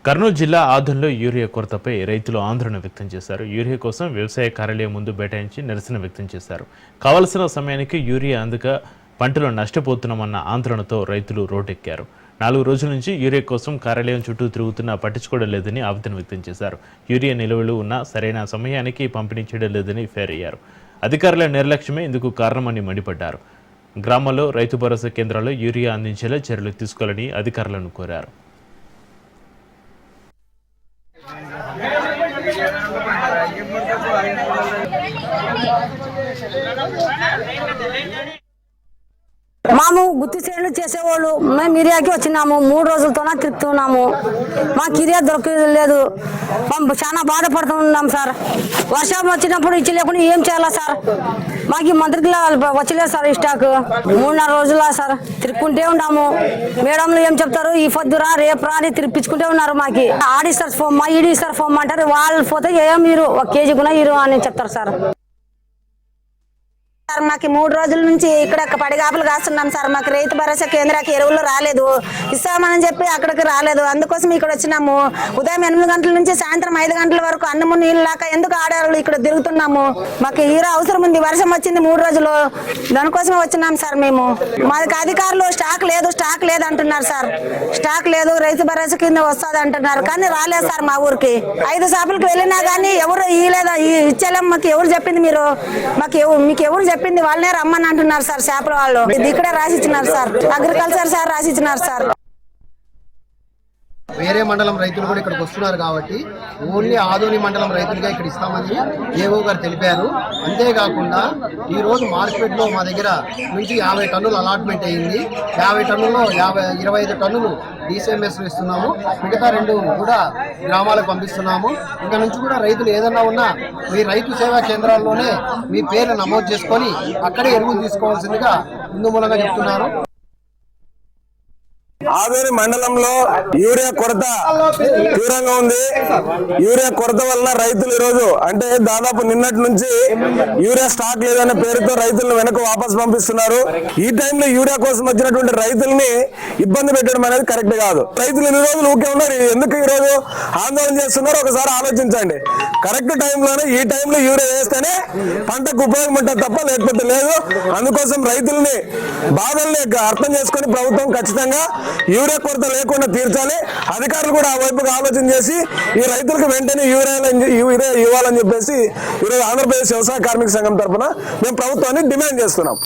కర్నూలు జిల్లా ఆదోన్లో యూరియా కొరతపై రైతులు ఆందోళన వ్యక్తం చేశారు. యూరియా కోసం వ్యవసాయ కార్యాలయం ముందు బైఠాయించి నిరసన వ్యక్తం చేశారు. కావలసిన సమయానికి యూరియా అందక పంటలు నష్టపోతున్నామన్న ఆందోళనతో రైతులు రోడ్డెక్కారు. 4 రోజుల నుంచి యూరియా కోసం కార్యాలయం చుట్టూ తిరుగుతున్నా పట్టించుకోవడం లేదని ఆవేదన వ్యక్తం చేశారు. యూరియా నిల్వలు ఉన్నా సరైన సమయానికి పంపిణీ చేయడం లేదని ఫైర్ అయ్యారు. అధికారుల నిర్లక్ష్యమే ఇందుకు కారణమని మండిపడ్డారు. గ్రామాల్లో రైతు భరోసా కేంద్రాల్లో యూరియా అందించేలా చర్యలు తీసుకోవాలని అధికారులను కోరారు. మాము గుత్తి చేనులు చేసేవాళ్ళు మేము మిరియాకి వచ్చినాము. 3 రోజులతోనే తిరుగుతున్నాము. మాకు కిరియా దొరకలేదు. మేము చాలా బాధపడుతున్నాం సార్. వర్షం వచ్చినప్పుడు ఇచ్చి లేకుండా ఏం చేయాలా సార్? మాకు ఈ మంత్రికి వచ్చలేదు సార్. ఈ స్టాక్ 3-4 రోజుల సార్ తిరుక్కుంటే ఉన్నాము. మేడంలు ఏం చెప్తారు, ఈ పొద్దురా రేపు రా అని తిరిపించుకుంటే ఉన్నారు. మాకి ఆడిస్తారు ఫోమ్ ఈడిస్తారు ఫోమ్ అంటారు. వాళ్ళు పోతే ఏం మీరు 1 కేజీ కూడా ఇరు అని చెప్తారు సార్. మాకు 3 రోజుల నుంచి ఇక్కడ పడిగాపులు కాస్తున్నాం సార్. మాకు రైతు భరోసా కేంద్రానికి ఎరువులు రాలేదు, ఇస్తామని చెప్పి అక్కడికి రాలేదు. అందుకోసం ఇక్కడ వచ్చినాము. ఉదయం 8 గంటల నుంచి సాయంత్రం 5 గంటల వరకు అన్నము నీళ్ళు లాక ఎందుకు ఆడారు ఇక్కడ తిరుగుతున్నాము. మాకు హీరో అవసరం ఉంది. వర్షం వచ్చింది 3 రోజులు, దానికోసమే వచ్చినాం సార్. మేము మాకు అధికారులు స్టాక్ లేదు అంటున్నారు సార్. స్టాక్ లేదు, రైతు భరోసా కింద వస్తుంది అంటున్నారు, కానీ రాలేదు సార్. మా ఊరికి 5 షాపులకు వెళ్ళినా కానీ ఎవరు ఇవ్వలేదా, ఇచ్చేలేం. మాకు ఎవరు చెప్పింది మీరు, మీకు ఎవరు చెప్పింది వాళ్ళనే రమ్మని అంటున్నారు సార్. చేపల వాళ్ళు ఇది ఇక్కడే రాసిచ్చినారు సార్. అగ్రికల్చర్ సార్ రాసిచ్చినారు సార్. వేరే మండలం రైతులు కూడా ఇక్కడికి వస్తున్నారు కాబట్టి ఓన్లీ ఆదోని మండలం రైతులుగా ఇక్కడ ఇస్తామని ఏవో గారు తెలిపారు. అంతేకాకుండా ఈరోజు మార్కెట్లో మా దగ్గర నుంచి 50 టన్నులు అలాట్మెంట్ అయ్యింది. 50 టన్నుల్లో 25 టన్నులు DCMS ఇస్తున్నాము. మిగతా 2 కూడా గ్రామాలకు పంపిస్తున్నాము. ఇక్కడ నుంచి కూడా రైతులు ఏదన్నా ఉన్నా మీ రైతు సేవా కేంద్రాల్లోనే మీ పేర్లు నమోదు చేసుకొని అక్కడే ఎరువులు తీసుకోవాల్సిందిగా ముందు మూలంగా చెప్తున్నారు. ఆదోని మండలంలో యూరియా కొరత తీవ్రంగా ఉంది. యూరియా కొరత వలన రైతులు ఈరోజు అంటే దాదాపు నిన్నటి నుంచి యూరియా స్టాక్ లేదనే పేరుతో రైతులను వెనక్కి వాపసు పంపిస్తున్నారు. ఈ టైంలో యూరియా కోసం వచ్చినటువంటి రైతుల్ని ఇబ్బంది పెట్టడం అనేది కరెక్ట్ కాదు. రైతులు ఇన్ని రోజులు ఊకే ఉన్నారు, ఎందుకు ఈ రోజు ఆందోళన చేస్తున్నారు ఒకసారి ఆలోచించండి. కరెక్ట్ టైంలోనే ఈ టైంలో యూరియా వేస్తేనే పంటకు ఉపయోగం ఉంటుంది తప్ప లేకపోతే లేదు. అందుకోసం రైతుల్ని బాధల్ని అర్థం చేసుకొని ప్రభుత్వం ఖచ్చితంగా యూరియా కొరత లేకుండా తీర్చాలి. అధికారులు కూడా ఆ వైపుగా ఆలోచన చేసి ఈ రైతులకు వెంటనే యూరియా ఇవ్వాలని చెప్పేసి ఈరోజు ఆంధ్రప్రదేశ్ వ్యవసాయ కార్మిక సంఘం తరఫున మేము ప్రభుత్వాన్ని డిమాండ్ చేస్తున్నాం.